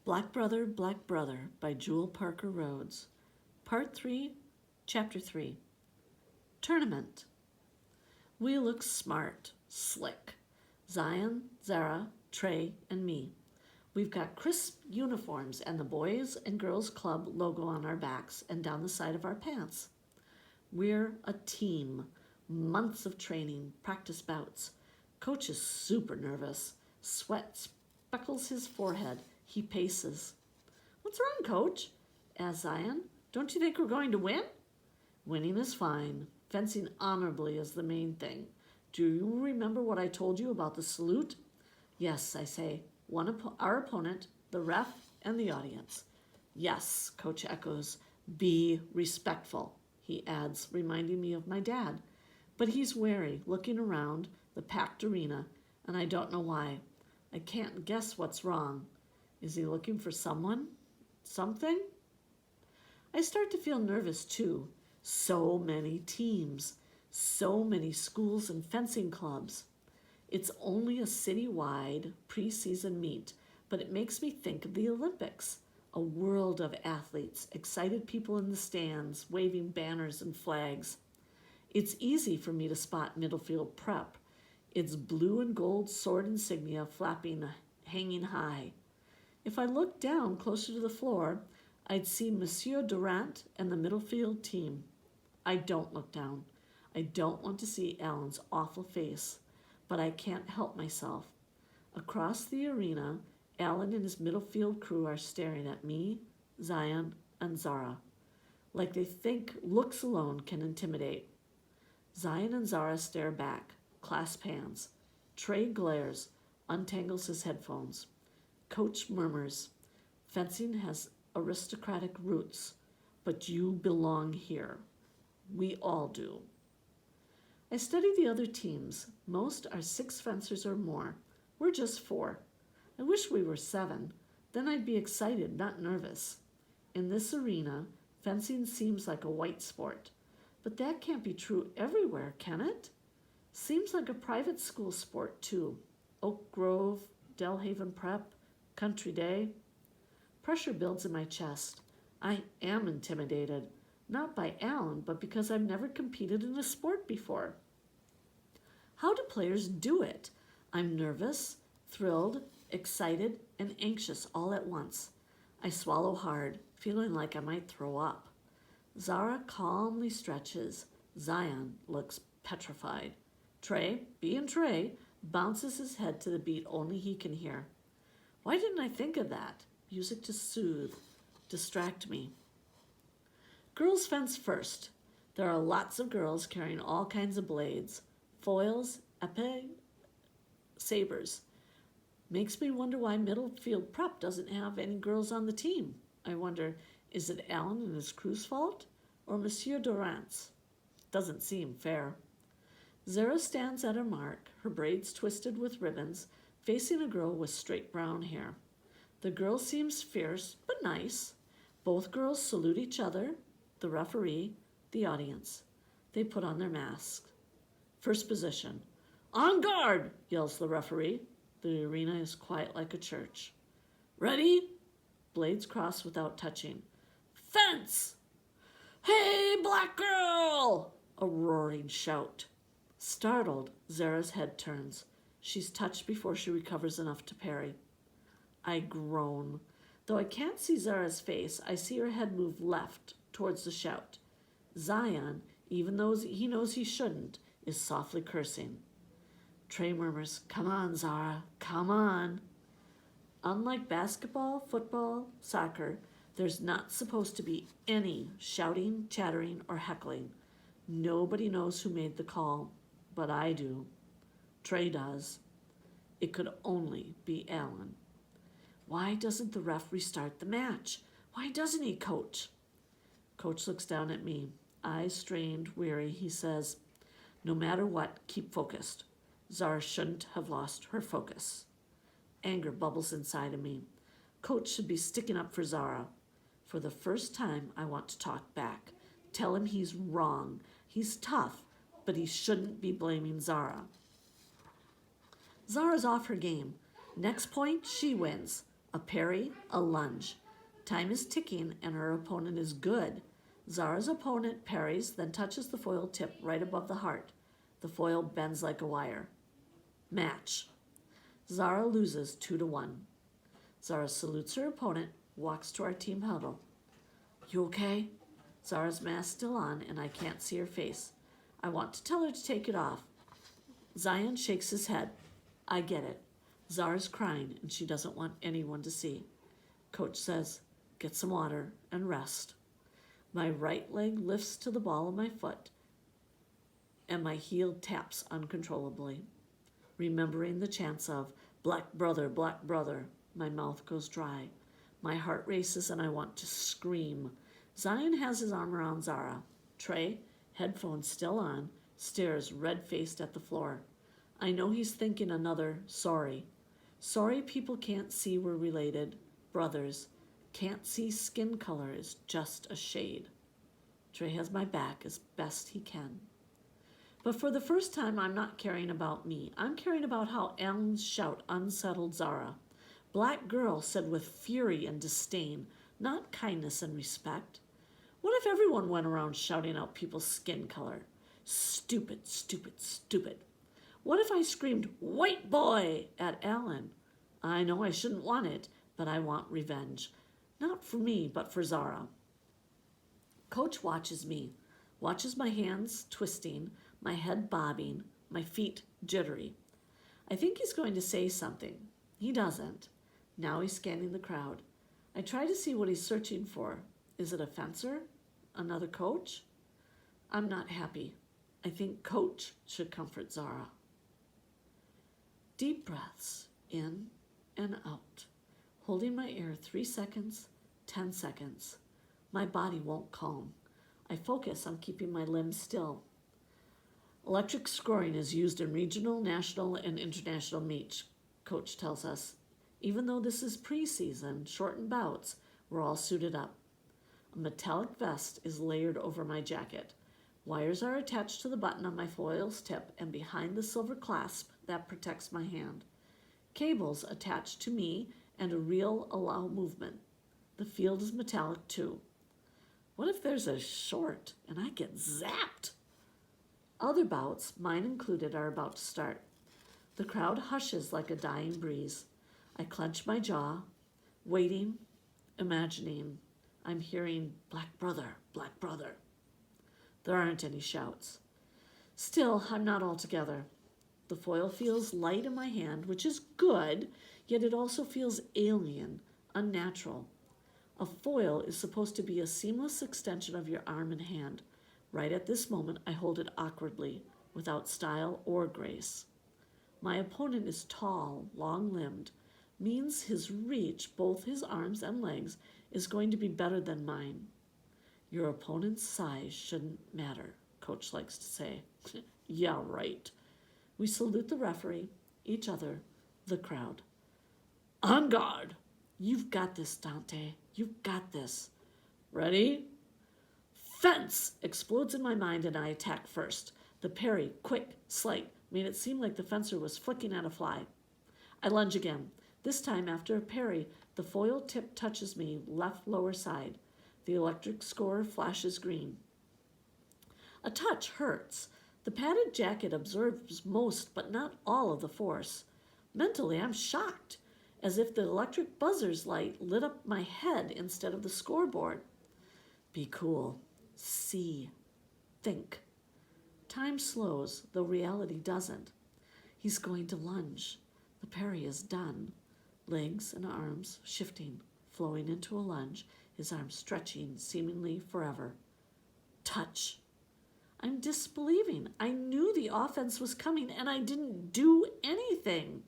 Black Brother by Jewel Parker Rhodes. Part 3, Chapter 3. Tournament. We look smart, slick. Zion, Zara, Trey, and me. We've got crisp uniforms and the Boys and Girls Club logo on our backs and down the side of our pants. We're a team. Months of training, practice bouts. Coach is super nervous. Sweat speckles his forehead. He paces. "What's wrong, Coach?" asks Zion. "Don't you think we're going to win?" "Winning is fine. Fencing honorably is the main thing. Do you remember what I told you about the salute?" "Yes," I say. Our opponent, the ref, and the audience." "Yes," Coach echoes. "Be respectful," he adds, reminding me of my dad. But he's wary, looking around the packed arena, and I don't know why. I can't guess what's wrong. Is he looking for someone? Something? I start to feel nervous too. So many teams, so many schools and fencing clubs. It's only a citywide preseason meet, but it makes me think of the Olympics. A world of athletes, excited people in the stands, waving banners and flags. It's easy for me to spot Middlefield Prep. Its blue and gold sword insignia hanging high. If I looked down closer to the floor, I'd see Monsieur Durant and the Middlefield team. I don't look down. I don't want to see Alan's awful face, but I can't help myself. Across the arena, Alan and his Middlefield crew are staring at me, Zion, and Zara, like they think looks alone can intimidate. Zion and Zara stare back, clasp hands. Trey glares, untangles his headphones. Coach murmurs, "Fencing has aristocratic roots, but you belong here. We all do." I study the other teams. Most are 6 fencers or more. We're just 4. I wish we were 7. Then I'd be excited, not nervous. In this arena, fencing seems like a white sport. But that can't be true everywhere, can it? Seems like a private school sport, too. Oak Grove, Delhaven Prep, Country Day. Pressure builds in my chest. I am intimidated, not by Alan, but because I've never competed in a sport before. How do players do it? I'm nervous, thrilled, excited, and anxious all at once. I swallow hard, feeling like I might throw up. Zara calmly stretches. Zion looks petrified. Trey, being Trey, bounces his head to the beat only he can hear. Why didn't I think of that? Music to soothe, distract me. Girls fence first. There are lots of girls carrying all kinds of blades, foils, épée, sabers. Makes me wonder why Middlefield Prep doesn't have any girls on the team. I wonder, is it Alan and his crew's fault, or Monsieur Durant's? Doesn't seem fair. Zara stands at her mark, her braids twisted with ribbons, facing a girl with straight brown hair. The girl seems fierce, but nice. Both girls salute each other, the referee, the audience. They put on their masks. First position. "On guard!" yells the referee. The arena is quiet like a church. "Ready?" Blades cross without touching. "Fence!" "Hey, black girl!" A roaring shout. Startled, Zara's head turns. She's touched before she recovers enough to parry. I groan. Though I can't see Zara's face, I see her head move left towards the shout. Zion, even though he knows he shouldn't, is softly cursing. Trey murmurs, "Come on, Zara, come on." Unlike basketball, football, soccer, there's not supposed to be any shouting, chattering, or heckling. Nobody knows who made the call, but I do. Trey does. It could only be Alan. Why doesn't the ref restart the match? Why doesn't he, Coach? Coach looks down at me, eyes strained, weary. He says, "No matter what, keep focused." Zara shouldn't have lost her focus. Anger bubbles inside of me. Coach should be sticking up for Zara. For the first time, I want to talk back. Tell him he's wrong. He's tough, but he shouldn't be blaming Zara. Zara's off her game. Next point, she wins. A parry, a lunge. Time is ticking and her opponent is good. Zara's opponent parries, then touches the foil tip right above the heart. The foil bends like a wire. Match. Zara loses 2-1. Zara salutes her opponent, walks to our team huddle. You okay? Zara's mask still on and I can't see her face. I want to tell her to take it off. Zion shakes his head. I get it. Zara's crying and she doesn't want anyone to see. Coach says, get some water and rest. My right leg lifts to the ball of my foot and my heel taps uncontrollably. Remembering the chants of black brother, my mouth goes dry. My heart races and I want to scream. Zion has his arm around Zara. Trey, headphones still on, stares red-faced at the floor. I know he's thinking another sorry. Sorry people can't see we're related. Brothers. Can't see skin color is just a shade. Trey has my back as best he can. But for the first time, I'm not caring about me. I'm caring about how Alan's shout unsettled Zara. Black girl said with fury and disdain, not kindness and respect. What if everyone went around shouting out people's skin color? Stupid, stupid, stupid. What if I screamed, white boy, at Alan? I know I shouldn't want it, but I want revenge. Not for me, but for Zara. Coach watches me, watches my hands twisting, my head bobbing, my feet jittery. I think he's going to say something. He doesn't. Now he's scanning the crowd. I try to see what he's searching for. Is it a fencer? Another coach? I'm not happy. I think coach should comfort Zara. Deep breaths, in and out. Holding my air 3 seconds, 10 seconds. My body won't calm. I focus on keeping my limbs still. Electric scoring is used in regional, national, and international meets, coach tells us. Even though this is preseason, shortened bouts, we're all suited up. A metallic vest is layered over my jacket. Wires are attached to the button on my foil's tip and behind the silver clasp that protects my hand. Cables attached to me and a reel allow movement. The field is metallic too. What if there's a short and I get zapped? Other bouts, mine included, are about to start. The crowd hushes like a dying breeze. I clench my jaw, waiting, imagining. I'm hearing, black brother, black brother. There aren't any shouts. Still, I'm not all together. The foil feels light in my hand, which is good, yet it also feels alien, unnatural. A foil is supposed to be a seamless extension of your arm and hand. Right at this moment, I hold it awkwardly, without style or grace. My opponent is tall, long-limbed, means his reach, both his arms and legs, is going to be better than mine. Your opponent's size shouldn't matter, coach likes to say. Yeah, right. We salute the referee, each other, the crowd. On guard. You've got this, Dante. You've got this. Ready? Fence explodes in my mind and I attack first. The parry, quick, slight, made it seem like the fencer was flicking at a fly. I lunge again. This time, after a parry, the foil tip touches me left lower side. The electric score flashes green. A touch hurts. The padded jacket absorbs most but not all of the force. Mentally, I'm shocked, as if the electric buzzer's light lit up my head instead of the scoreboard. Be cool. See. Think. Time slows, though reality doesn't. He's going to lunge. The parry is done. Legs and arms shifting, flowing into a lunge, his arms stretching seemingly forever. Touch. I'm disbelieving. I knew the offense was coming and I didn't do anything.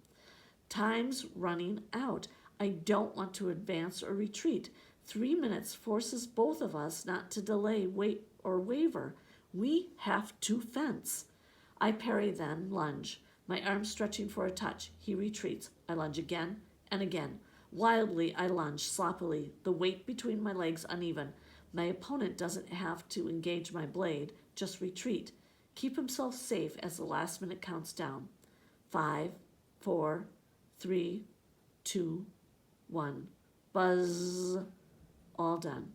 Time's running out. I don't want to advance or retreat. 3 minutes forces both of us not to delay, wait, or waver. We have to fence. I parry, then lunge. My arm stretching for a touch. He retreats. I lunge again and again. Wildly, I lunge, sloppily, the weight between my legs uneven. My opponent doesn't have to engage my blade, just retreat. Keep himself safe as the last minute counts down. 5, 4, 3, 2, 1. Buzz. All done.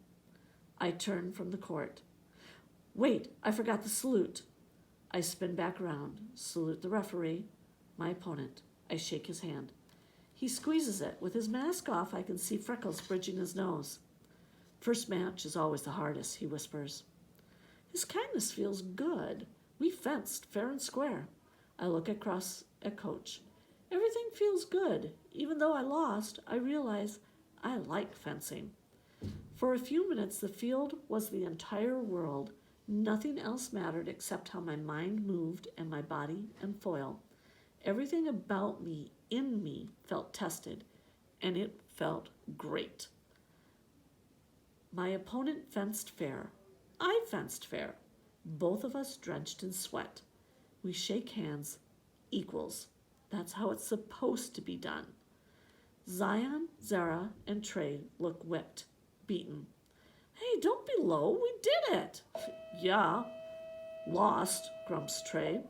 I turn from the court. Wait, I forgot the salute. I spin back around, salute the referee, my opponent. I shake his hand. He squeezes it. With his mask off, I can see freckles bridging his nose. First match is always the hardest, he whispers. His kindness feels good. We fenced fair and square. I look across at Coach. Everything feels good. Even though I lost, I realize I like fencing. For a few minutes, the field was the entire world. Nothing else mattered except how my mind moved and my body and foil. Everything about me, in me, felt tested, and it felt great. My opponent fenced fair. I fenced fair. Both of us drenched in sweat. We shake hands, equals. That's how it's supposed to be done. Zion, Zara, and Trey look whipped, beaten. Hey, don't be low. We did it. Yeah. Lost, grumps Trey.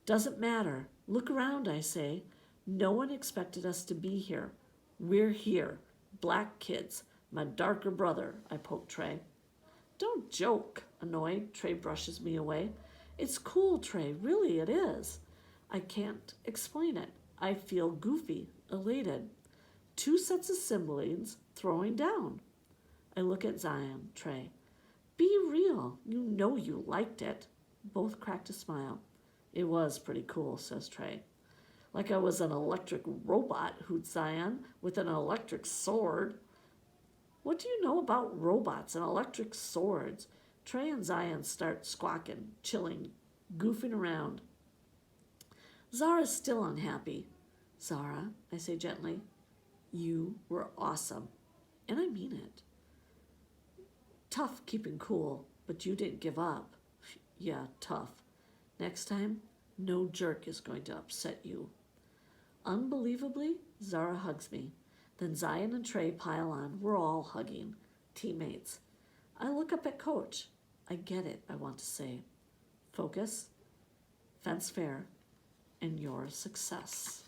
Doesn't matter. Look around, I say. No one expected us to be here. We're here. Black kids. My darker brother, I poke Trey. Don't joke, annoyed. Trey brushes me away. It's cool, Trey. Really, it is. I can't explain it. I feel goofy, elated. 2 sets of siblings throwing down. I look at Zion, Trey. Be real. You know you liked it. Both cracked a smile. It was pretty cool, says Trey. Like I was an electric robot, hoots Zion, with an electric sword. What do you know about robots and electric swords? Trey and Zion start squawking, chilling, goofing around. Zara's still unhappy. Zara, I say gently, you were awesome. And I mean it. Tough keeping cool, but you didn't give up. Yeah, tough. Next time, no jerk is going to upset you. Unbelievably, Zara hugs me. Then Zion and Trey pile on. We're all hugging. Teammates. I look up at Coach. I get it, I want to say. Focus, fence fair, and your success.